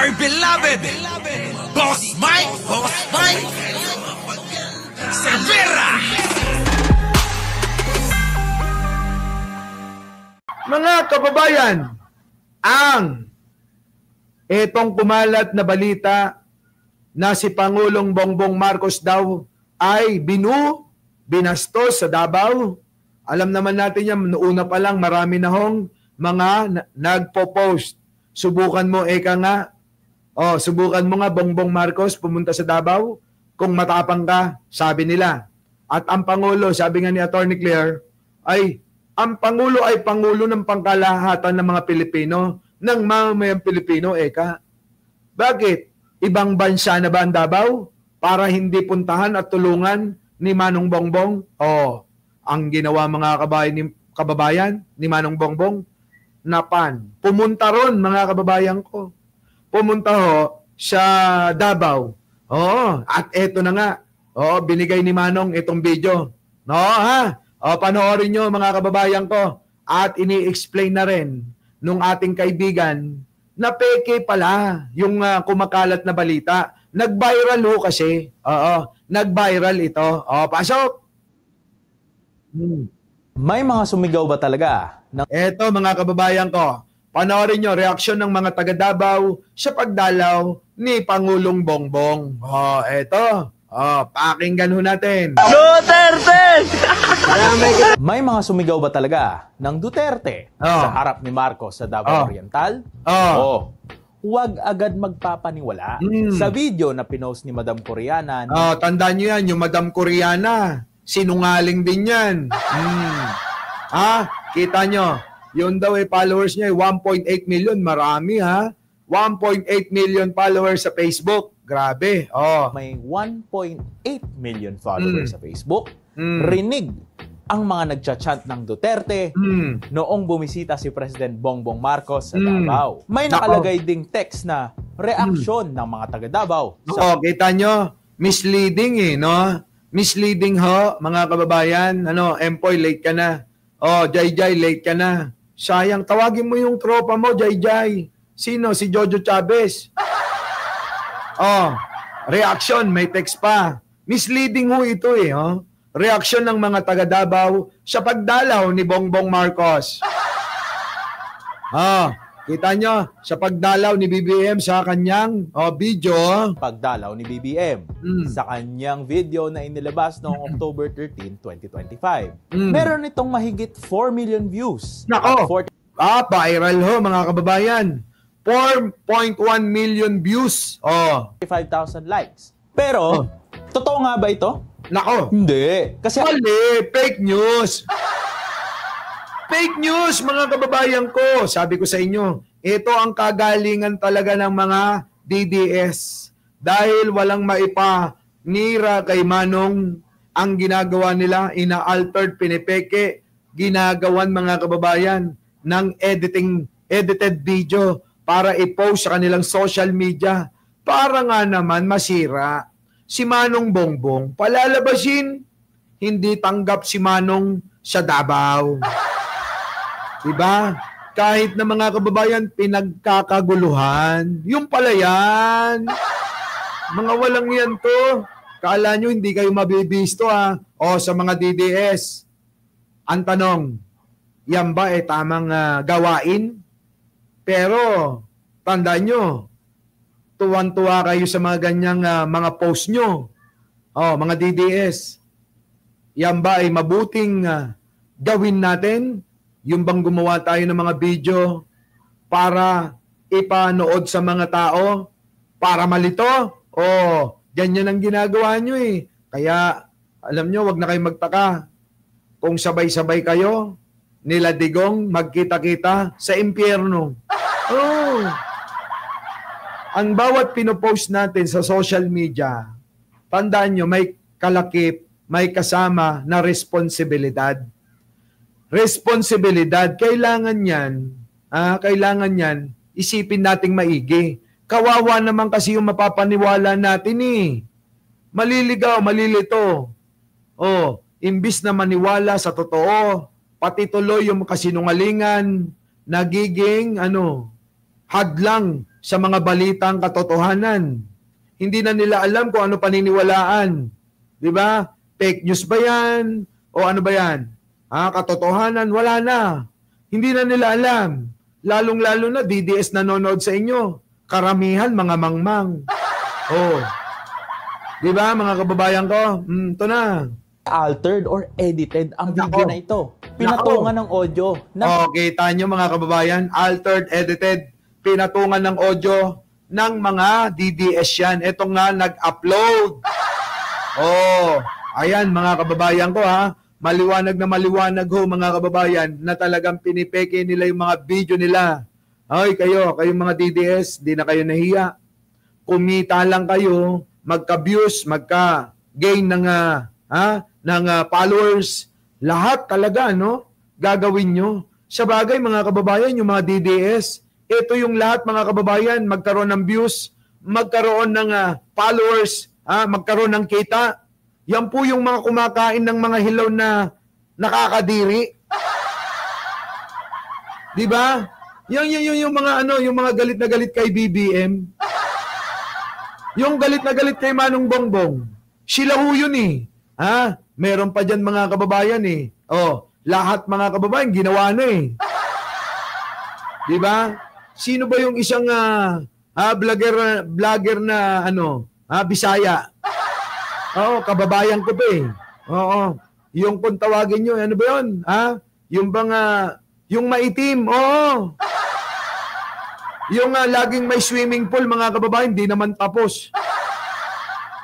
my beloved Boss Mike Cervera. Mga kababayan, etong kumalat na balita na si Pangulong Bongbong Marcos daw ay binastos sa Davao. Alam naman natin yan, noona pa lang marami na hong mga nagpo-post. Subukan mo, nga. Subukan mo nga, Bongbong Marcos, pumunta sa Davao. Kung matapang ka, sabi nila. At ang Pangulo, sabi nga ni Atty. Claire, ang Pangulo ay Pangulo ng pangkalahatan ng mga Pilipino, ng mamamayang Pilipino, Bakit? Ibang bansa na ba ang Davao para hindi puntahan at tulungan ni Manong Bongbong? Ang ginawa mga kababayan ni Manong Bongbong, pumunta ron mga kababayan ko. Pumunta sa Davao. At eto na nga. Binigay ni Manong itong video. Panoorin nyo mga kababayan ko. At ini-explain na rin nung ating kaibigan na peke pala yung kumakalat na balita. Nag-viral kasi. Nag-viral ito. Pasok! May mga sumigaw ba talaga? Eto mga kababayan ko, panoorin nyo reaksyon ng mga taga Davao sa pagdalaw ni Pangulong Bongbong. Eto. Pakinggan ho natin. Duterte! May mga sumigaw ba talaga ng Duterte sa harap ni Marcos sa Davao Oriental? Huwag agad magpapaniwala sa video na pinost ni Madam Coriana. Tandaan nyo yan, yung Madam Coriana. Sinungaling din yan. Kita nyo, yun daw followers niya, 1.8 million. Marami 1.8 million followers sa Facebook. Grabe. May 1.8 million followers sa Facebook. Rinig ang mga nagchat-chant ng Duterte noong bumisita si President Bongbong Marcos sa Davao. May nakalagay ding text na reaksyon ng mga taga Davao. Kita nyo, misleading no? Misleading mga kababayan. Empoy, late ka na. Jai, late ka na. Sayang, tawagin mo yung tropa mo, Jai. Sino? Si Jojo Chavez. Reaction, may text pa. Misleading ito Reaksyon ng mga taga Davao sa pagdalaw ni Bongbong Marcos. Kita nyo, sa pagdalaw ni BBM sa kanyang video. Pagdalaw ni BBM sa kanyang video na inilabas noong October 13, 2025. Meron itong mahigit 4 million views. Nako! Viral mga kababayan. 4.1 million views. 5,000 likes. Pero, totoo nga ba ito? Nako! Hindi. Kasi fake news. Fake news, mga kababayan ko. Sabi ko sa inyo, ito ang kagalingan talaga ng mga DDS. Dahil walang maipanira kay Manong, ang ginagawa nila, ina-altered, pinipeke, ginagawan mga kababayan ng edited video para i-post sa kanilang social media para nga naman masira. Si Manong Bongbong, palalabasin, hindi tanggap si Manong sa Davao. Diba? Kahit na mga kababayan, pinagkakaguluhan. Yung pala yan. Mga walang yan to. Kala nyo hindi kayo mabibisto sa mga DDS. Ang tanong, yan ba tamang gawain? Pero, tandaan nyo, tuwan-tuwa kayo sa mga ganyang mga post nyo. Mga DDS. Yan ba mabuting gawin natin? Yung bang gumawa tayo ng mga video para ipanood sa mga tao para malito? Ganyan ang ginagawa nyo Kaya, alam nyo, wag na kayo magtaka. Kung sabay-sabay kayo, nila Digong magkita-kita sa impyerno. Ang bawat pinopost natin sa social media, tandaan nyo, may kalakip, may kasama na responsibilidad. Responsibilidad, kailangan yan, isipin nating maigi. Kawawa naman kasi yung mapapaniwala natin Maliligaw, malilito. Imbis na maniwala sa totoo, pati tuloy yung kasinungalingan, nagiging hadlang sa mga balitang katotohanan. Hindi na nila alam kung ano paniniwalaan. Di ba? Fake news ba yan? O ano ba yan? Katotohanan, wala na. Hindi na nila alam. Lalong-lalo na DDS nanonood sa inyo. Karamihan, mga mangmang. Oh. Di ba, mga kababayan ko? Ito na. Altered or edited ang video na ito. Pinatungan ng audio. Kita nyo mga kababayan, altered, edited, pinatungan ng audio ng mga DDS yan. Ito nga, nag-upload. Ayan mga kababayan ko ha. Maliwanag na maliwanag ho mga kababayan na talagang pinipeke nila yung mga video nila. Ay, kayong mga DDS, di na kayo nahiya. Kumita lang kayo, magka-views, magka-gain ng followers. Lahat talaga, no? Gagawin nyo. Sa bagay, mga kababayan, yung mga DDS, ito yung lahat, mga kababayan, magkaroon ng views, magkaroon ng followers, magkaroon ng kita. Yan po yung mga kumakain ng mga hilaw na nakakadiri. Di ba? Yung mga yung mga galit na galit kay BBM. Yung galit na galit kay Manong Bongbong. Sila ho yun eh. Meron pa dyan mga kababayan eh. Lahat mga kababayan ginawa na eh. Di ba? Sino ba yung isang vlogger na Bisaya? Kababayan ko pa eh. Yung kung tawagin nyo, ano ba yun? Yung bang, yung maitim, Yung laging may swimming pool, mga kababayan, hindi naman tapos.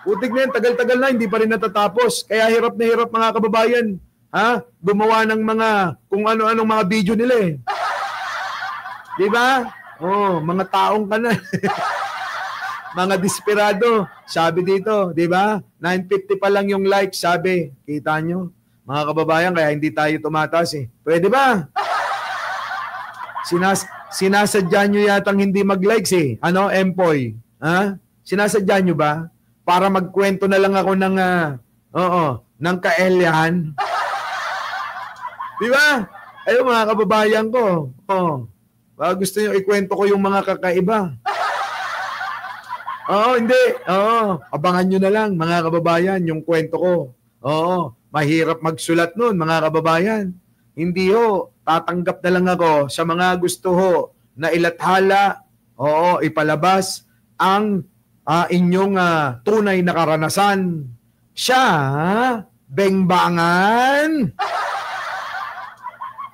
Utig na yan, tagal-tagal na, hindi pa rin natatapos. Kaya hirap na hirap, mga kababayan, gumawa ng mga, kung ano-anong mga video nila eh. Di ba? Mga taong ka na. Mga desperado. Sabi dito, di ba? 950 pa lang yung like, sabi. Kita nyo? Mga kababayan, kaya hindi tayo tumataas eh. Pwede ba? Sinasadya nyo yatang hindi mag-likes eh. Empoy? Sinasadya nyo ba? Para magkwento na lang ako ng kaelyahan. Di ba? Ayun mga kababayan ko. Gusto nyo ikwento ko yung mga kakaiba. Hindi. Abangan nyo na lang, mga kababayan, yung kwento ko. Mahirap magsulat nun, mga kababayan. Hindi ho, tatanggap na lang ako sa mga gusto ho na ilathala, ipalabas ang inyong tunay na karanasan. Siya, bengbangan.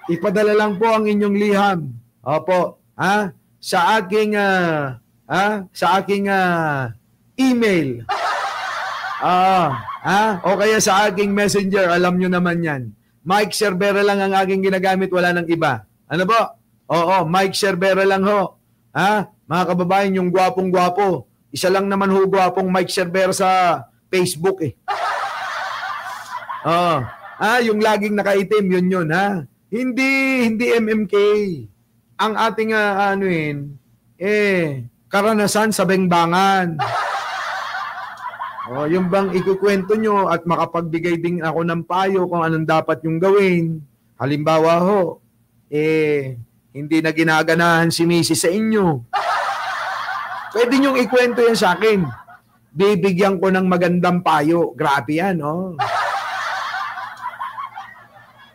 Ipadala lang po ang inyong liham. Opo, sa aking email. O kaya sa aking messenger, alam nyo naman yan. Mike Cervera lang ang aking ginagamit, wala nang iba. Ano po? Mike Cervera lang ho. Mga kababayan, yung gwapong-gwapo. Isa lang naman ho gwapong Mike Cervera sa Facebook eh. Yung laging nakaitim, yun ha. Hindi MMK. Ang ating karanasan sa bengbangan. Yung bang ikukwento nyo at makapagbigay din ako ng payo kung anong dapat yung gawin. Halimbawa ho, hindi na ginaganahan si Mrs. sa inyo. Pwede nyong ikwento yan sa akin. Bibigyan ko ng magandang payo. Grabe yan,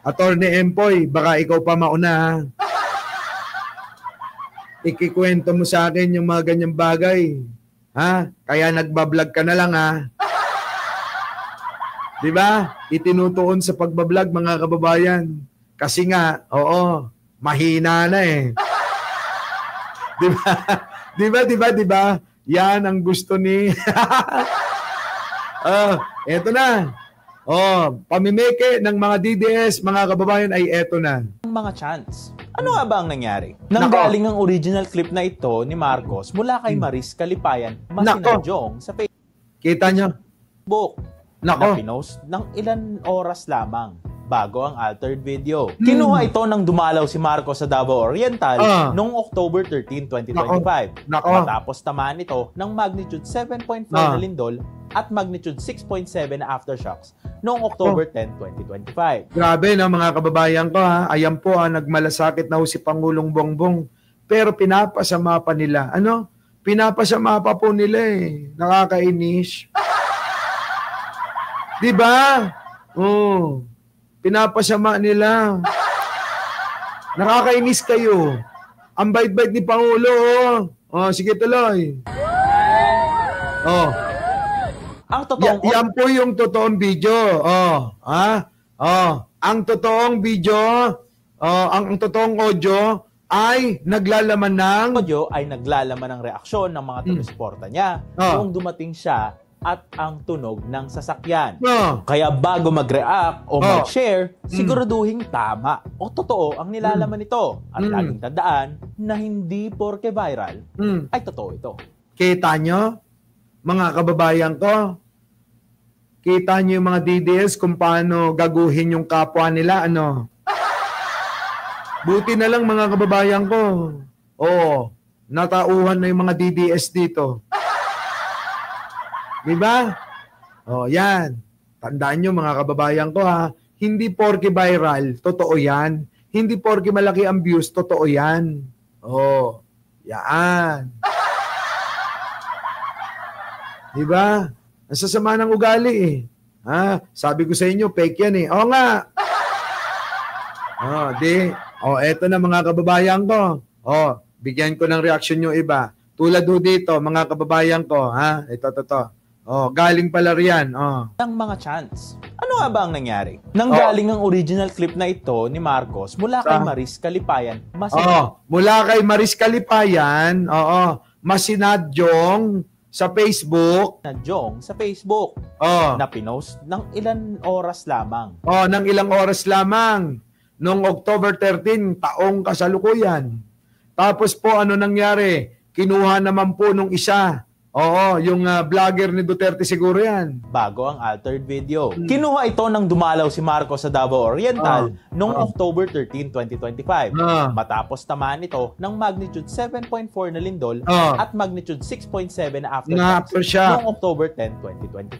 Attorney Empoy, baka ikaw pa mauna, ikikwento mo sa akin yung mga ganyang bagay. Kaya nagbablog ka na lang, Di ba? Itinutuon sa pagbablog, mga kababayan. Kasi nga, mahina na eh. Di ba? Yan ang gusto ni... eto na. Pamimeke ng mga DDS, mga kababayan, ay eto na. Mga chance. Ano nga ba ang nangyari? Nanggaling ang original clip na ito ni Marcos mula kay Maris Calipayan Masinajong sa Facebook. Kita nyo? Na pinost ng ilan oras lamang bago ang altered video. Kinuha ito nang dumalaw si Marcos sa Davao Oriental noong October 13, 2025. Matapos tamaan ito ng magnitude 7.4 na lindol at magnitude 6.7 na aftershocks noong October 10, 2025. Grabe na mga kababayan ko Ayan po nagmalasakit na ho si Pangulong Bongbong. Pero pinapasama pa nila. pinapasama pa po nila eh. Nakakainis. Diba? Oh, pinapasama nila. Nakakainis kayo. Ang bait-bait ni Pangulo, oh. Oh, sige tuloy. Oh. Ang totoong Yan po yung totoong video. Oh, ha? Oh, ang totoong video, ang totoong audio ay naglalaman ng audio ay naglalaman ng reaksyon ng mga taga-suporta niya noong dumating siya at ang tunog ng sasakyan. Kaya bago mag-react o mag-share, siguraduhin tama o totoo ang nilalaman nito. At laging tandaan na hindi porke viral ay totoo ito. Kita nyo, mga kababayan ko, kita nyo yung mga DDS kung paano gaguhin yung kapwa nila, ano? Buti na lang mga kababayan ko. Oo, natauhan na yung mga DDS dito. Diba? Oh, yan. Tandaan nyo mga kababayan ko ha, hindi porke viral, totoo yan. Hindi porke malaki ang views, totoo yan. Oh, yan. Diba? Ang sasama ng ugali eh. Ha? Sabi ko sa inyo, fake yan eh. Oo nga. Oh, di. Oh, eto na mga kababayan ko. Oh, bigyan ko ng reaction yung iba. Tulad ho dito, mga kababayan ko, ha? Ito. Oh, galing pala riyan. Oh. Ang mga chance. Ano nga ba ang nangyari? Nanggaling ang original clip na ito ni Marcos mula kay Maris Calipayan. Mula kay Maris Calipayan, masinadyong sa Facebook. Nadyong sa Facebook. Na pinost ng ilang oras lamang. Ng ilang oras lamang. Noong October 13, taong kasalukuyan. Tapos po, ano nangyari? Kinuha naman po nung isa. Yung vlogger ni Duterte siguro yan. Bago ang altered video. Kinuha ito nang dumalaw si Marcos sa Davao Oriental noong October 13, 2025. Matapos tamaan ito ng magnitude 7.4 na lindol at magnitude 6.7 na aftershock noong October 10, 2025.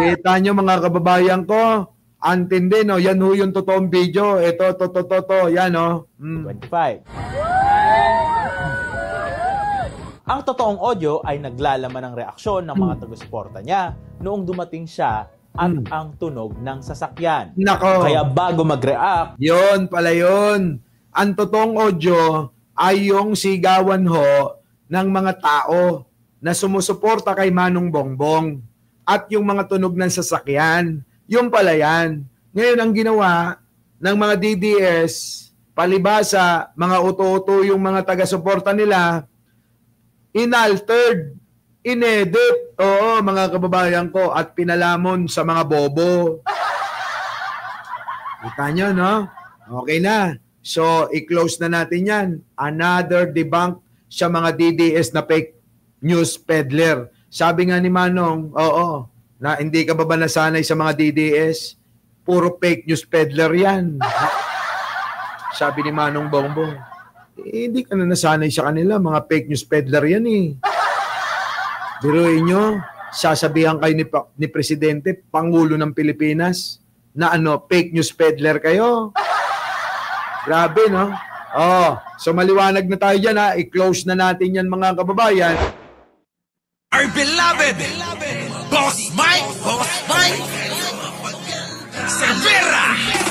Kita nyo mga kababayan ko, antindi, no? Yan ho yung totoong video. Ito, yan, no? 25. Ang totoong audio ay naglalaman ng reaksyon ng mga taga-suporta niya noong dumating siya at ang tunog ng sasakyan. Nako. Kaya bago mag-react, yun pala yun. Ang totoong audio ay yung sigawan ho ng mga tao na sumusuporta kay Manong Bongbong at yung mga tunog ng sasakyan. Yung pala yan. Ngayon ang ginawa ng mga DDS, palibasa, mga uto-uto yung mga taga-suporta nila, inaltered, inedit, mga kababayan ko, at pinalamon sa mga bobo. Kita nyo, no? Okay na. So, i-close na natin yan. Another debunk sa mga DDS na fake news peddler. Sabi nga ni Manong, na hindi ka ba nasanay sa mga DDS? Puro fake news peddler yan. Sabi ni Manong Bongbong. Hindi ka na nasanay sa kanila, mga fake news peddler yan eh. Biruin nyo, sasabihan kayo ni Presidente, Pangulo ng Pilipinas, na fake news peddler kayo. Grabe, no? So maliwanag na tayo dyan ha, i-close na natin yan mga kababayan. Our beloved Boss Mike Cervera!